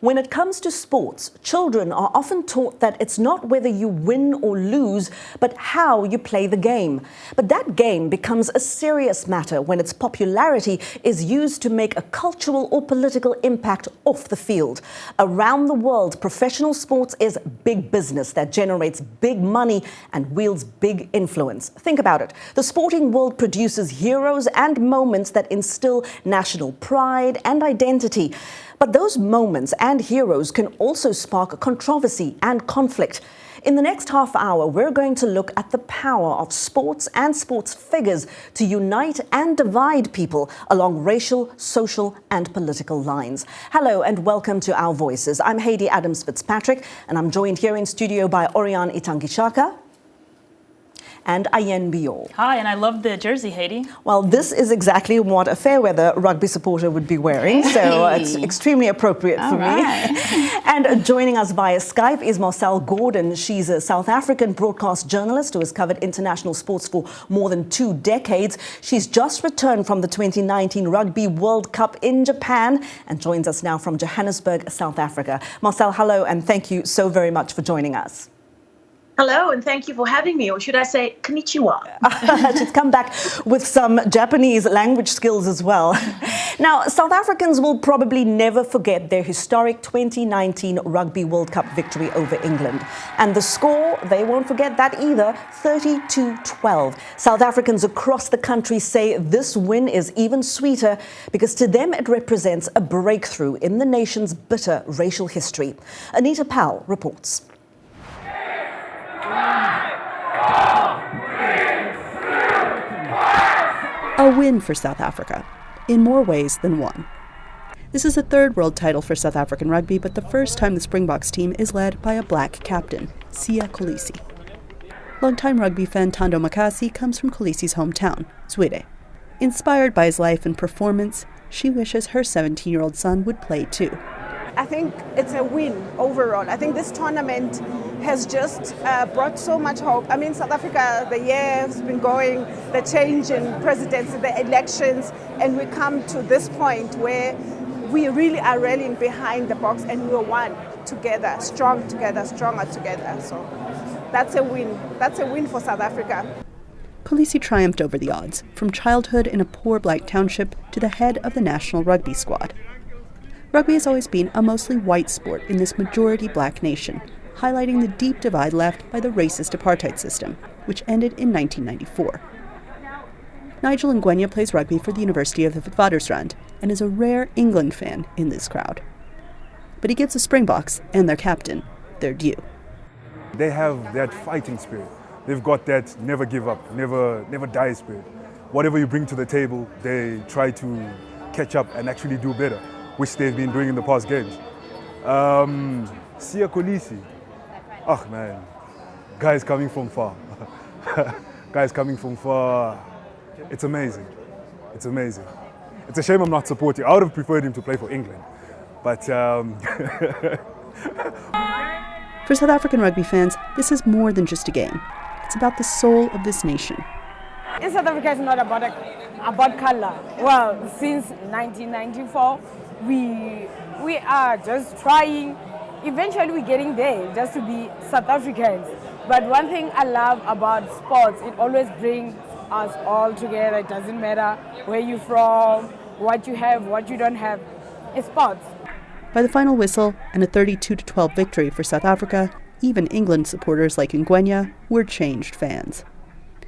When it comes to sports, children are often taught that it's not whether you win or lose, but how you play the game. But that game becomes a serious matter when its popularity is used to make a cultural or political impact off the field. Around the world, professional sports is big business that generates big money and wields big influence. Think about it. The sporting world produces heroes and moments that instill national pride and identity. But those moments and heroes can also spark controversy and conflict. In the next half hour, we're going to look at the power of sports and sports figures to unite and divide people along racial, social and political lines. Hello and welcome to Our Voices. I'm Heidi Adams-Fitzpatrick and I'm joined here in studio by Orion Itangishaka and Ayen Bior. Hi, and I love the jersey, Haiti. Well, this is exactly what a fair weather rugby supporter would be wearing, so it's extremely appropriate for me. And joining us via Skype is Marcel Gordon. She's a South African broadcast journalist who has covered international sports for more than 2 decades. She's just returned from the 2019 Rugby World Cup in Japan and joins us now from Johannesburg, South Africa. Marcel, hello, and thank you so very much for joining us. Hello, and thank you for having me, or should I say konnichiwa? She's come back with some Japanese language skills as well. Now, South Africans will probably never forget their historic 2019 Rugby World Cup victory over England. And the score, they won't forget that either, 32-12. South Africans across the country say this win is even sweeter because to them it represents a breakthrough in the nation's bitter racial history. Anita Powell reports. A win for South Africa, in more ways than one. This is the third world title for South African rugby, but the first time the Springboks team is led by a black captain, Siya Kolisi. Longtime rugby fan Thando Makasi comes from Kolisi's hometown, Zwide. Inspired by his life and performance, she wishes her 17-year-old son would play too. I think it's a win overall. I think this tournament has just brought so much hope. I mean, South Africa, the year has been going, the change in presidency, the elections, and we come to this point where we really are rallying behind the Boks and we're one together, stronger together. So that's a win. That's a win for South Africa. Kolisi triumphed over the odds, from childhood in a poor black township to the head of the national rugby squad. Rugby has always been a mostly white sport in this majority black nation, highlighting the deep divide left by the racist apartheid system, which ended in 1994. Nigel Ngwenya plays rugby for the University of the Witwatersrand and is a rare England fan in this crowd. But he gives the Springboks and their captain their due. They have that fighting spirit. They've got that never give up, never die spirit. Whatever you bring to the table, they try to catch up and actually do better, which they've been doing in the past games. Siya Kolisi, oh man, guys coming from far. Guys coming from far. It's amazing. It's amazing. It's a shame I'm not supporting. I would have preferred him to play for England. But For South African rugby fans, this is more than just a game. It's about the soul of this nation. In South Africa, it's not about color. Well, since 1994, we are just trying. Eventually, we're getting there just to be South Africans. But one thing I love about sports, it always brings us all together. It doesn't matter where you're from, what you have, what you don't have. It's sports. By the final whistle and a 32-12 victory for South Africa, even England supporters like Ngwenya were changed fans.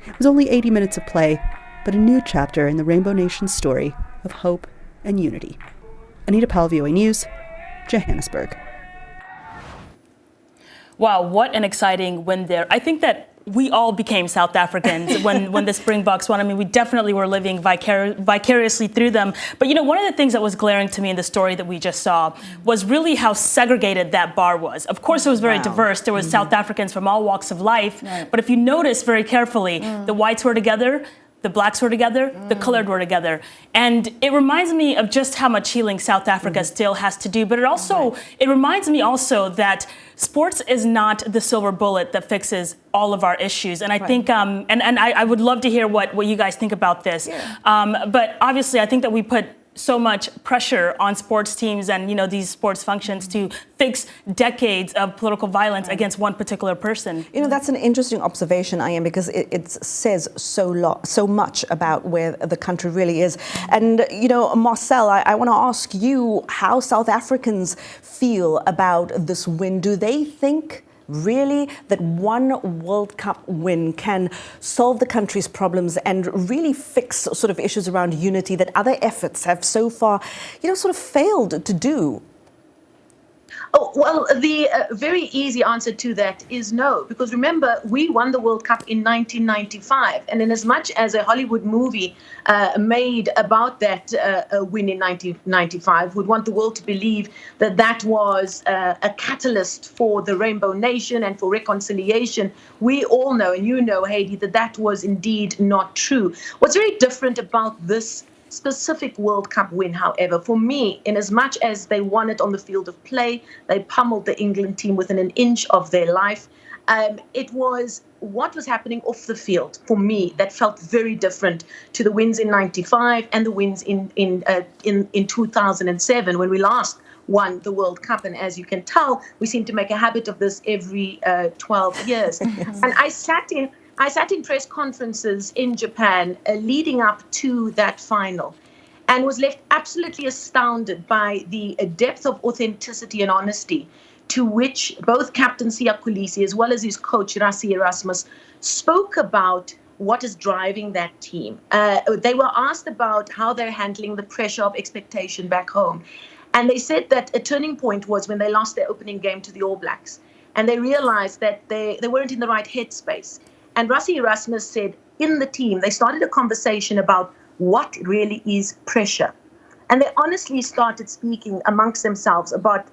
It was only 80 minutes of play, but a new chapter in the Rainbow Nation's story of hope and unity. Anita Powell, VOA News, Johannesburg. Wow, what an exciting win there. I think that we all became South Africans when the Springboks won. I mean, we definitely were living vicariously through them. But, you know, one of the things that was glaring to me in the story that we just saw was really how segregated that bar was. Of course, it was very diverse. There was South Africans from all walks of life. Right. But if you notice very carefully, the whites were together, the blacks were together, the colored were together. And it reminds me of just how much healing South Africa still has to do. But it also, it reminds me also that sports is not the silver bullet that fixes all of our issues. And I think, and I would love to hear what you guys think about this. But obviously, I think that we put so much pressure on sports teams and, you know, these sports functions to fix decades of political violence against one particular person. You know, that's an interesting observation, Ayen, because it says so much about where the country really is. And, you know, Marcel, I want to ask you how South Africans feel about this win. Do they think really that one World Cup win can solve the country's problems and really fix sort of issues around unity that other efforts have so far, you know, sort of failed to do? Oh, well, the very easy answer to that is no, because remember, we won the World Cup in 1995. And in as much as a Hollywood movie made about that win in 1995 would want the world to believe that that was a catalyst for the Rainbow Nation and for reconciliation, we all know, and you know, Heidi, that that was indeed not true. What's very different about this specific World Cup win, however, for me, in as much as they won it on the field of play, they pummeled the England team within an inch of their life. It was what was happening off the field for me that felt very different to the wins in '95 and the wins in 2007 when we last won the World Cup. And as you can tell, we seem to make a habit of this every 12 years. And I sat in press conferences in Japan leading up to that final and was left absolutely astounded by the depth of authenticity and honesty to which both Captain Siya Kolisi as well as his coach Rassie Erasmus spoke about what is driving that team. They were asked about how they're handling the pressure of expectation back home. And they said that a turning point was when they lost their opening game to the All Blacks. And they realized that they weren't in the right headspace. And Rassie Erasmus said, in the team, they started a conversation about what really is pressure. And they honestly started speaking amongst themselves about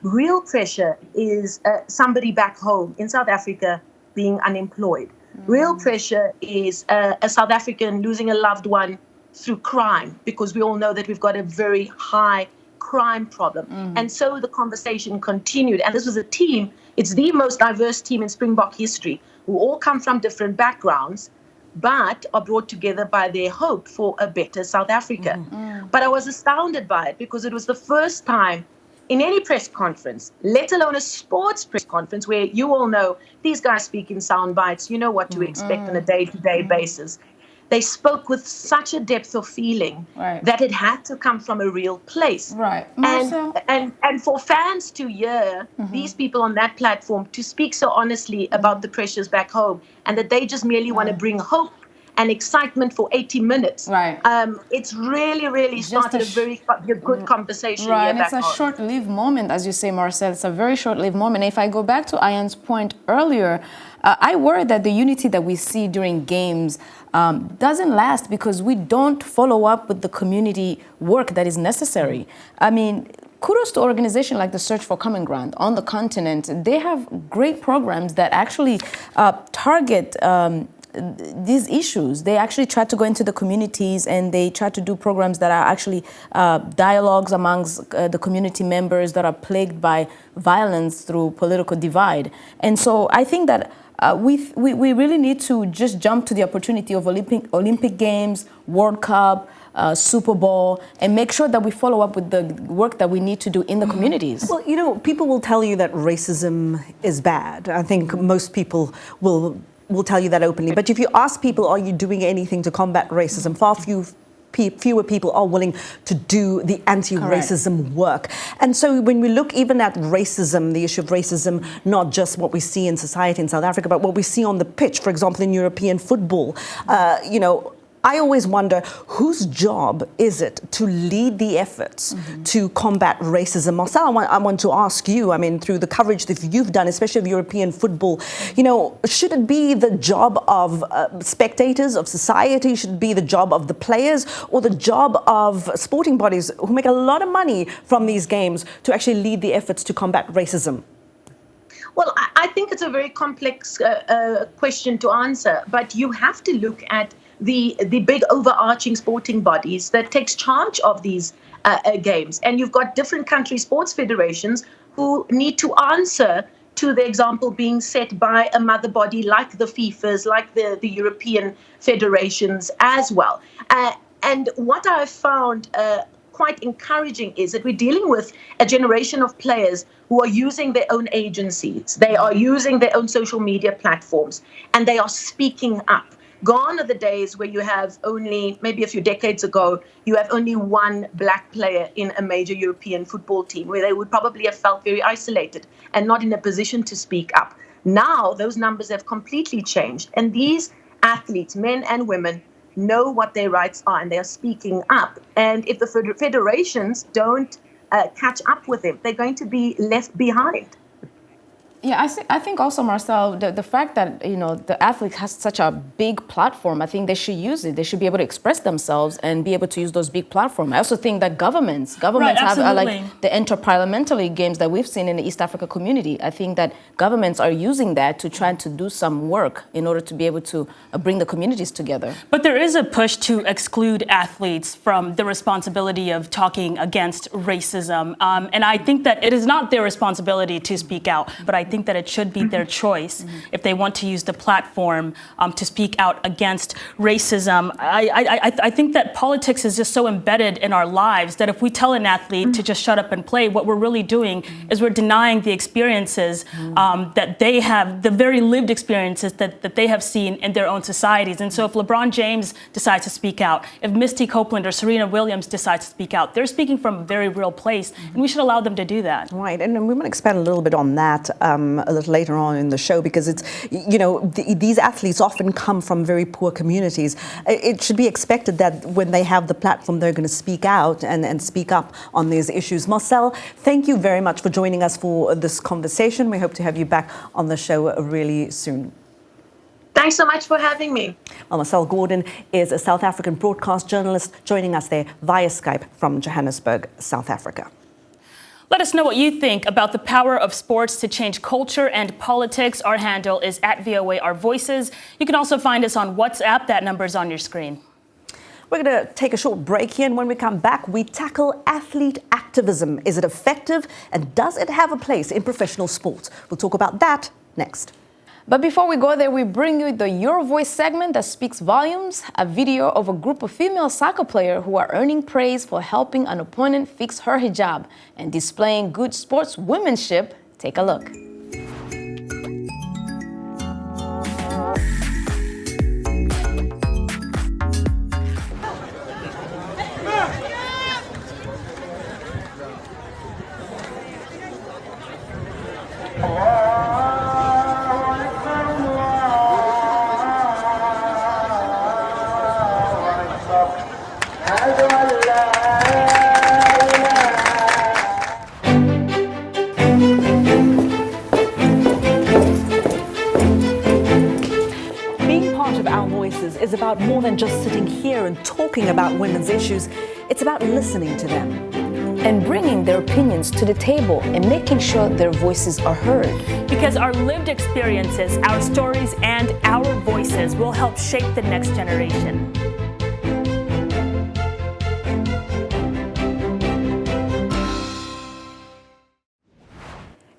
real pressure is somebody back home in South Africa being unemployed. Real pressure is a South African losing a loved one through crime, because we all know that we've got a very high crime problem. And so the conversation continued. And this was a team, it's the most diverse team in Springbok history, who all come from different backgrounds, but are brought together by their hope for a better South Africa. But I was astounded by it because it was the first time in any press conference, let alone a sports press conference, where you all know these guys speak in sound bites, you know what to expect on a day-to-day basis. They spoke with such a depth of feeling that it had to come from a real place. And for fans to hear these people on that platform to speak so honestly about the pressures back home and that they just merely want to bring hope and excitement for 80 minutes. It's really started a very good conversation here and back it's a home. short-lived moment, as you say, Marcel. It's a very short-lived moment. If I go back to Ayen's point earlier, I worry that the unity that we see during games doesn't last because we don't follow up with the community work that is necessary. I mean, kudos to organizations like the Search for Common Ground on the continent. They have great programs that actually target these issues. They actually try to go into the communities and they try to do programs that are actually dialogues amongst the community members that are plagued by violence through political divide. And so I think that we really need to just jump to the opportunity of Olympic Games, World Cup, Super Bowl, and make sure that we follow up with the work that we need to do in the communities. Well, you know, people will tell you that racism is bad. I think most people will tell you that openly. But if you ask people, are you doing anything to combat racism, far fewer people are willing to do the anti-racism work. And so when we look even at racism, the issue of racism, not just what we see in society in South Africa, but what we see on the pitch, for example, in European football, you know, I always wonder whose job is it to lead the efforts to combat racism? Marcel, I want to ask you, I mean, through the coverage that you've done, especially of European football, you know, should it be the job of spectators, of society? Should it be the job of the players or the job of sporting bodies who make a lot of money from these games to actually lead the efforts to combat racism? Well, I think it's a very complex question to answer, but you have to look at the big overarching sporting bodies that takes charge of these games. And you've got different country sports federations who need to answer to the example being set by a mother body like the FIFAs, like the European federations as well. And what I've found quite encouraging is that we're dealing with a generation of players who are using their own agencies. They are using their own social media platforms, and they are speaking up. Gone are the days where you have only, maybe a few decades ago, you have only one black player in a major European football team, where they would probably have felt very isolated and not in a position to speak up. Now, those numbers have completely changed. And these athletes, men and women, know what their rights are, and they are speaking up. And if the federations don't catch up with them, they're going to be left behind. Yeah, I think also, Marcel, the fact that, the athlete has such a big platform, I think they should use it. They should be able to express themselves and be able to use those big platforms. I also think that governments right, have like the Interparliamentary Games that we've seen in the East Africa community. I think that governments are using that to try to do some work in order to be able to bring the communities together. But there is a push to exclude athletes from the responsibility of talking against racism. And I think that it is not their responsibility to speak out, but I think that it should be their choice if they want to use the platform to speak out against racism. I think that politics is just so embedded in our lives that if we tell an athlete to just shut up and play, what we're really doing is we're denying the experiences that they have, the very lived experiences that they have seen in their own societies. And so if LeBron James decides to speak out, if Misty Copeland or Serena Williams decides to speak out, they're speaking from a very real place, and we should allow them to do that. Right, and we want to expand a little bit on that a little later on in the show, because it's, these athletes often come from very poor communities. It should be expected that when they have the platform, they're going to speak out and speak up on these issues. Marcel, thank you very much for joining us for this conversation. We hope to have you back on the show really soon. Thanks so much for having me. Well, Marcel Gordon is a South African broadcast journalist joining us there via Skype from Johannesburg, South Africa. Let us know what you think about the power of sports to change culture and politics. Our handle is @VOA Our Voices. You can also find us on WhatsApp. That number is on your screen. We're going to take a short break here, and when we come back, we tackle athlete activism. Is it effective, and does it have a place in professional sport? We'll talk about that next. But before we go there, we bring you the Your Voice segment that speaks volumes, a video of a group of female soccer players who are earning praise for helping an opponent fix her hijab and displaying good sportswomanship. Take a look. Is about more than just sitting here and talking about women's issues. It's about listening to them and bringing their opinions to the table and making sure their voices are heard. Because our lived experiences, our stories, and our voices will help shape the next generation.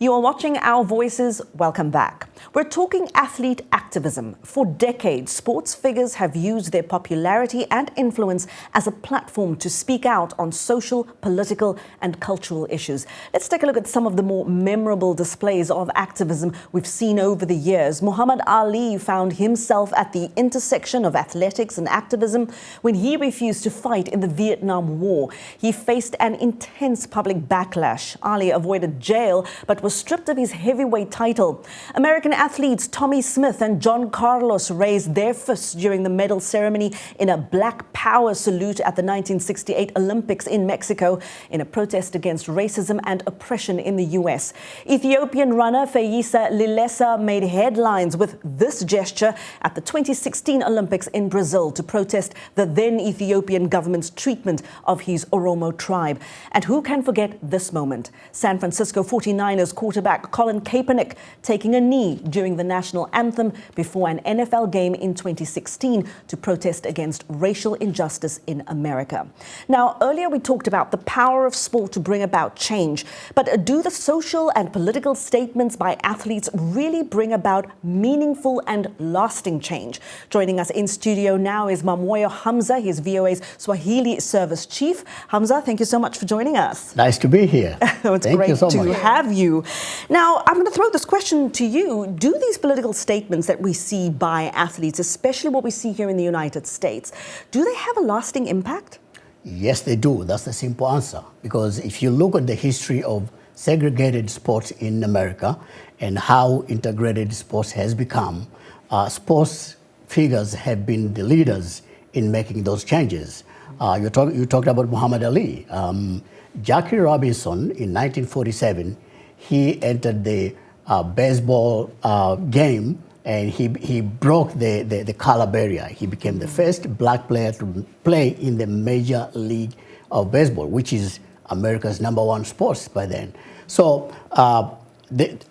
You are watching Our Voices. Welcome back. We're talking athlete activism. For decades, sports figures have used their popularity and influence as a platform to speak out on social, political, and cultural issues. Let's take a look at some of the more memorable displays of activism we've seen over the years. Muhammad Ali found himself at the intersection of athletics and activism when he refused to fight in the Vietnam War. He faced an intense public backlash. Ali avoided jail but was stripped of his heavyweight title. American athletes Tommy Smith and John Carlos raised their fists during the medal ceremony in a Black Power salute at the 1968 Olympics in Mexico in a protest against racism and oppression in the US. Ethiopian runner Feyisa Lilesa made headlines with this gesture at the 2016 Olympics in Brazil to protest the then Ethiopian government's treatment of his Oromo tribe. And who can forget this moment? San Francisco 49ers quarterback Colin Kaepernick taking a knee during the national anthem before an NFL game in 2016 to protest against racial injustice in America. Now, earlier we talked about the power of sport to bring about change, but do the social and political statements by athletes really bring about meaningful and lasting change? Joining us in studio now is Mamoyo Hamza. He's VOA's Swahili Service Chief. Hamza, thank you so much for joining us. Nice to be here. It's Thank great you so to much. have you. Now, I'm going to throw this question to you. Do these political statements that we see by athletes, especially what we see here in the United States, do they have a lasting impact? Yes, they do. That's the simple answer. Because if you look at the history of segregated sports in America and how integrated sports has become, sports figures have been the leaders in making those changes. You talked about Muhammad Ali. Jackie Robinson in 1947, he entered the baseball game and he broke the color barrier. He became the first black player to play in the Major League of Baseball, which is America's #1 sports by then. So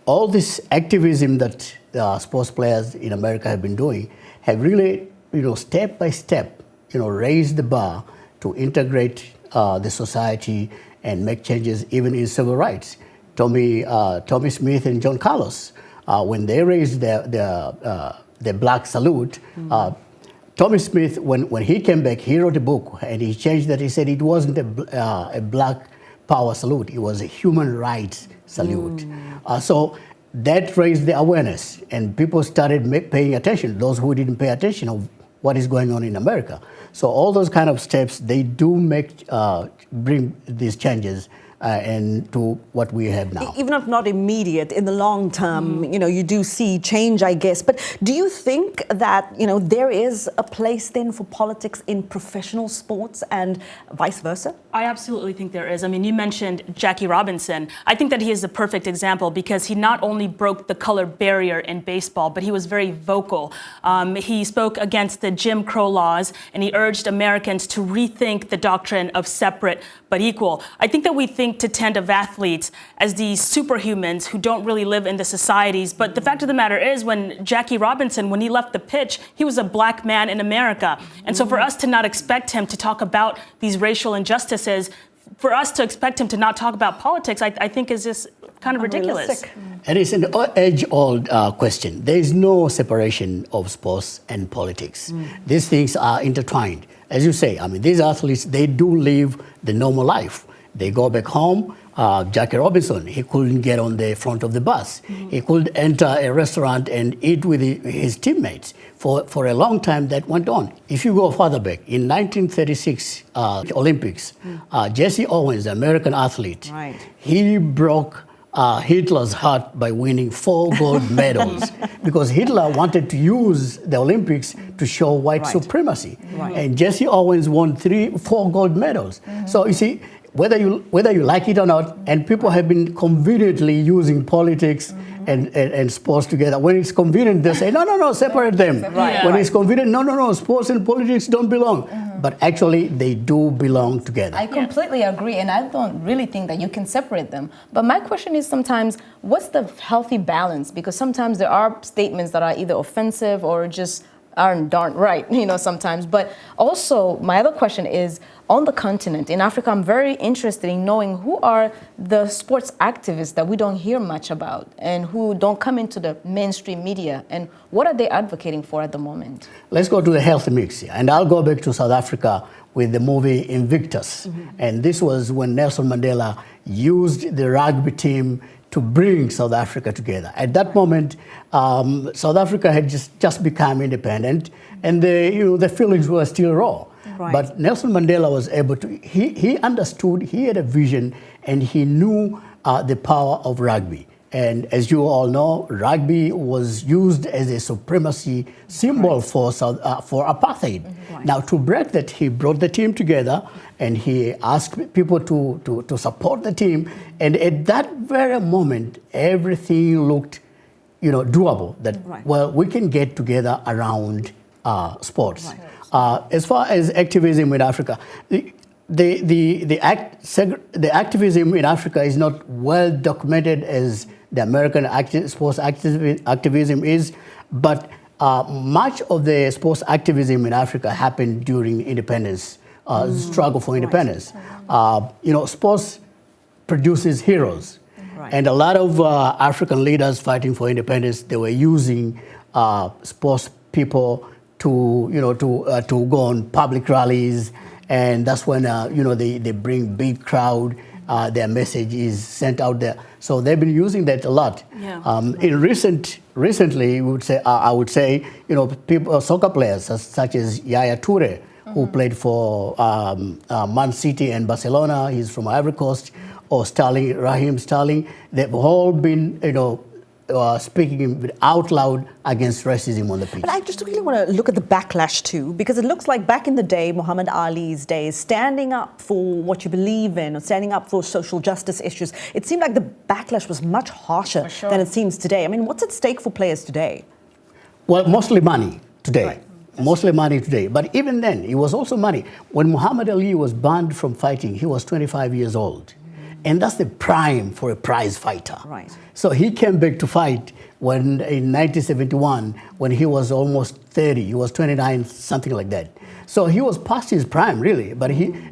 all this activism that sports players in America have been doing have really, step by step, raised the bar to integrate the society and make changes even in civil rights. Tommy Smith and John Carlos, when they raised the black salute, Tommy Smith, when he came back, he wrote a book and he changed that. He said it wasn't a black power salute, it was a human rights salute. So that raised the awareness and people started paying attention, those who didn't pay attention of what is going on in America. So all those kind of steps, they do bring these changes and to what we have now. Even if not immediate, in the long term, you do see change, I guess. But do you think that, there is a place then for politics in professional sports and vice versa? I absolutely think there is. I mean, you mentioned Jackie Robinson. I think that he is the perfect example because he not only broke the color barrier in baseball, but he was very vocal. He spoke against the Jim Crow laws and he urged Americans to rethink the doctrine of separate but equal. I think that we to tend of athletes as these superhumans who don't really live in the societies. But the fact of the matter is when Jackie Robinson, when he left the pitch, he was a black man in America. And so for us to not expect him to talk about these racial injustices, for us to expect him to not talk about politics, I think is just kind of ridiculous. And it's an age-old question. There is no separation of sports and politics. These things are intertwined. As you say, these athletes, they do live the normal life. They go back home. Jackie Robinson, he couldn't get on the front of the bus. He couldn't enter a restaurant and eat with his teammates. For a long time, that went on. If you go further back, in 1936 Olympics, Jesse Owens, the American athlete, he broke Hitler's heart by winning 4 gold medals because Hitler wanted to use the Olympics to show white supremacy. And Jesse Owens won 4 gold medals. So you see, whether you like it or not, and people have been conveniently using politics and sports together. When it's convenient, they say, no, separate them. When it's convenient, no, sports and politics don't belong. But actually, they do belong together. I completely agree, and I don't really think that you can separate them. But my question is sometimes, what's the healthy balance? Because sometimes there are statements that are either offensive or just aren't darn right, sometimes. But also, my other question is, on the continent, in Africa, I'm very interested in knowing who are the sports activists that we don't hear much about and who don't come into the mainstream media, and what are they advocating for at the moment? Let's go to the health mix, and I'll go back to South Africa with the movie Invictus. And this was when Nelson Mandela used the rugby team to bring South Africa together. At that moment, South Africa had just become independent, and the feelings were still raw. But Nelson Mandela was able to, he understood, he had a vision, and he knew the power of rugby. And as you all know, rugby was used as a supremacy symbol for apartheid. Now, to break that, he brought the team together and he asked people to support the team. And at that very moment, everything looked, doable. That well, we can get together around sports. As far as activism in Africa, the activism in Africa is not well documented as the American sports activism is, but much of the sports activism in Africa happened during independence, struggle for independence. Sports produces heroes. Right. And a lot of African leaders fighting for independence, they were using sports people to go on public rallies, and that's when they bring big crowd. Their message is sent out there, so they've been using that a lot. Yeah. Recently, I would say people, soccer players such as Yaya Toure, who played for Man City and Barcelona. He's from Ivory Coast. Or Raheem Sterling, they've all been, speaking out loud against racism on the pitch. But I just really want to look at the backlash too, because it looks like back in the day, Muhammad Ali's days, standing up for what you believe in, or standing up for social justice issues, it seemed like the backlash was much harsher than it seems today. I mean, what's at stake for players today? Well, mostly money today. Right. Mostly money today. But even then, it was also money. When Muhammad Ali was banned from fighting, he was 25 years old. And that's the prime for a prize fighter. Right. So he came back to fight in 1971 when he was almost 30. He was 29, something like that. So he was past his prime, really.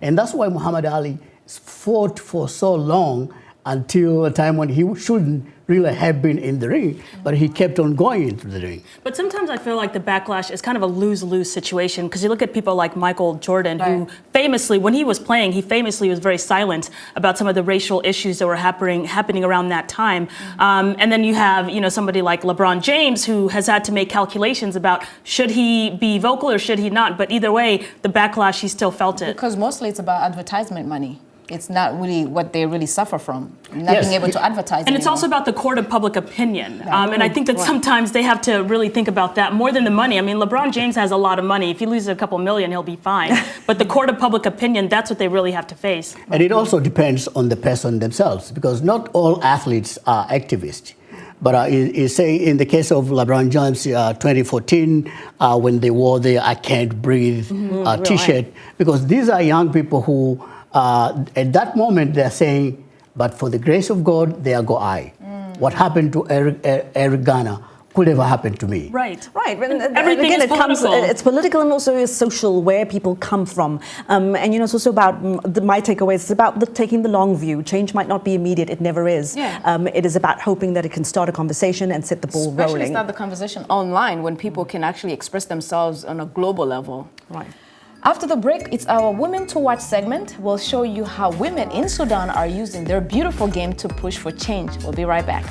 And that's why Muhammad Ali fought for so long until a time when he shouldn't really have been in the ring, but he kept on going into the ring. But sometimes I feel like the backlash is kind of a lose-lose situation, because you look at people like Michael Jordan, who famously, when he was playing, he famously was very silent about some of the racial issues that were happening around that time. And then you have, somebody like LeBron James, who has had to make calculations about should he be vocal or should he not. But either way, the backlash, he still felt it. Because mostly it's about advertisement money. It's not really what they really suffer from, not being able to advertise. And it's also about the court of public opinion. And I think that sometimes they have to really think about that more than the money. I mean, LeBron James has a lot of money. If he loses a couple million, he'll be fine. But the court of public opinion, that's what they really have to face. And it also depends on the person themselves, because not all athletes are activists. But you say in the case of LeBron James, 2014, when they wore the "I Can't Breathe" T-shirt, because these are young people who, at that moment, they're saying, "But for the grace of God, there go I." What happened to Eric Garner could ever happen to me. Right. Everything again, it's political and also is social, where people come from. And it's also about my takeaways. It's about taking the long view. Change might not be immediate. It never is. Yeah. It is about hoping that it can start a conversation and set the ball rolling. Especially start the conversation online when people can actually express themselves on a global level. Right. After the break, it's our Women to Watch segment. We'll show you how women in Sudan are using their beautiful game to push for change. We'll be right back.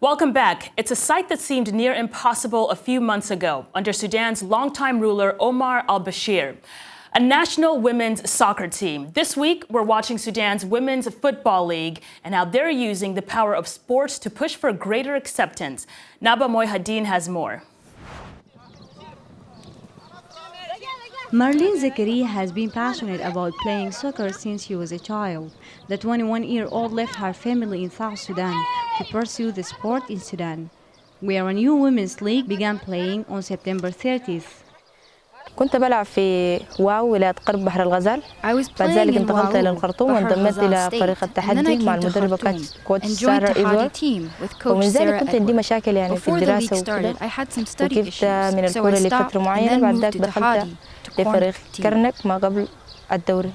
Welcome back. It's a sight that seemed near impossible a few months ago under Sudan's longtime ruler Omar al-Bashir. A national women's soccer team. This week, we're watching Sudan's Women's Football League and how they're using the power of sports to push for greater acceptance. Naba Moyhadin has more. Marilyn Zakarya has been passionate about playing soccer since she was a child. The 21-year-old left her family in South Sudan to pursue the sport in Sudan, where a new women's league began playing on September 30th. كنت بلعب في واو ولاية قرب بحر الغزال. بعد ذلك انتقلت إلى الخرطوم وانضميت إلى فريق التحدي مع المدربة كوتش سارة إيزور. ومن ذلك كنت عندي مشاكل يعني في الدراسة وكذا، وكيف من الكورة لفترة معينة. بعد ذلك دخلت لفريق كرنك ما قبل الدوري.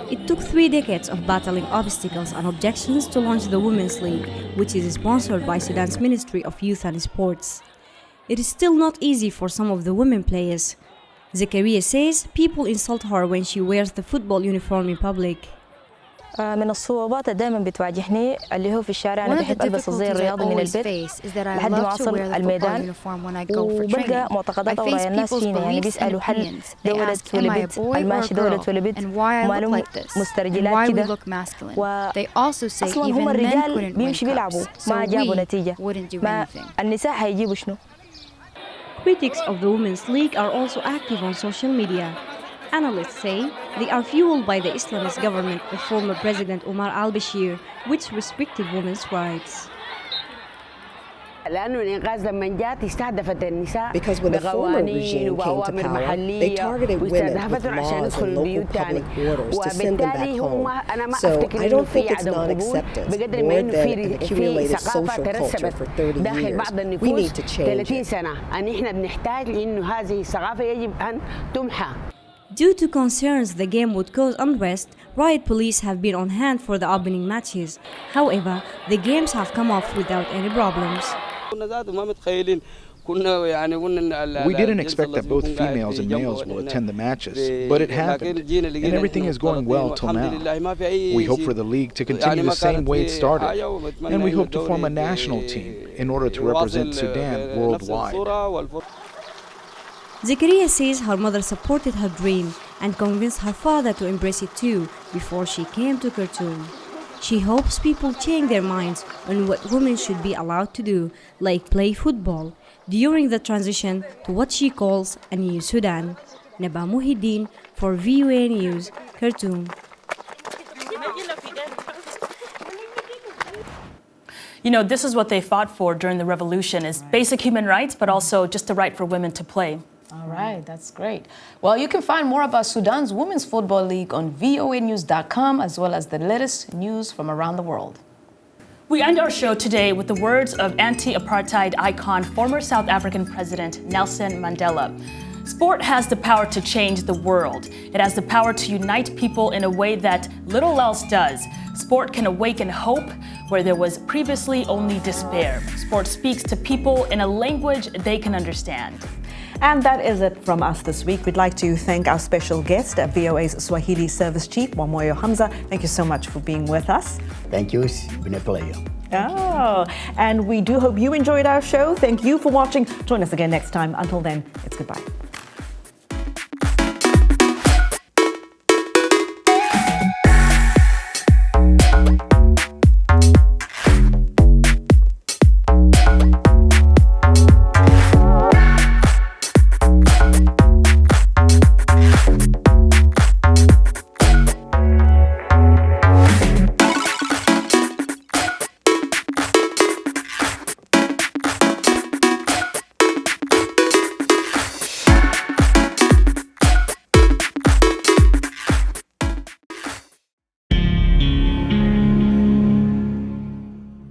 It took 3 decades of battling obstacles and objections to launch the Women's League, which is sponsored by Sudan's Ministry of Youth and Sports. It is still not easy for some of the women players. Zakarya says people insult her when she wears the football uniform in public. من الصعوبات دائما بتواجهني اللي هو في الشارع أنا بحب ألبس الزي الرياضي من البيت لحد ما أوصل الميدان وبلقى معتقدات أوراق الناس فينا يعني بيسألوا هل ده ولد ولا بنت الماشي ده ولد ولا بنت ومالهم مسترجلات كده وأصلا هم الرجال بيمشي بيلعبوا ما جابوا نتيجة ما النساء هيجيبوا شنو. Critics of the Women's League are also active on social media. Analysts say they are fueled by the Islamist government of former President Omar al-Bashir, which restricted women's rights. Because when the former regime came to power, they targeted women with laws and local public orders to send them back home. So I don't think it's non-acceptance more than an accumulated social culture for 30 years. We need to change it. Due to concerns the game would cause unrest, riot police have been on hand for the opening matches. However, the games have come off without any problems. We didn't expect that both females and males will attend the matches, but it happened, and everything is going well till now. We hope for the league to continue the same way it started, and we hope to form a national team in order to represent Sudan worldwide. Zakarya says her mother supported her dream and convinced her father to embrace it too before she came to Khartoum. She hopes people change their minds on what women should be allowed to do, like play football, during the transition to what she calls a new Sudan. Naba Muhyiddin for VOA News, Khartoum. You know, this is what they fought for during the revolution, is basic human rights, but also just the right for women to play. All right, that's great. Well, you can find more about Sudan's Women's Football League on voanews.com, as well as the latest news from around the world. We end our show today with the words of anti-apartheid icon, former South African President Nelson Mandela. Sport has the power to change the world. It has the power to unite people in a way that little else does. Sport can awaken hope where there was previously only despair. Sport speaks to people in a language they can understand. And that is it from us this week. We'd like to thank our special guest, VOA's Swahili Service Chief, Wamoyo Hamza. Thank you so much for being with us. Thank you. It's been a pleasure. Oh, and we do hope you enjoyed our show. Thank you for watching. Join us again next time. Until then, it's goodbye.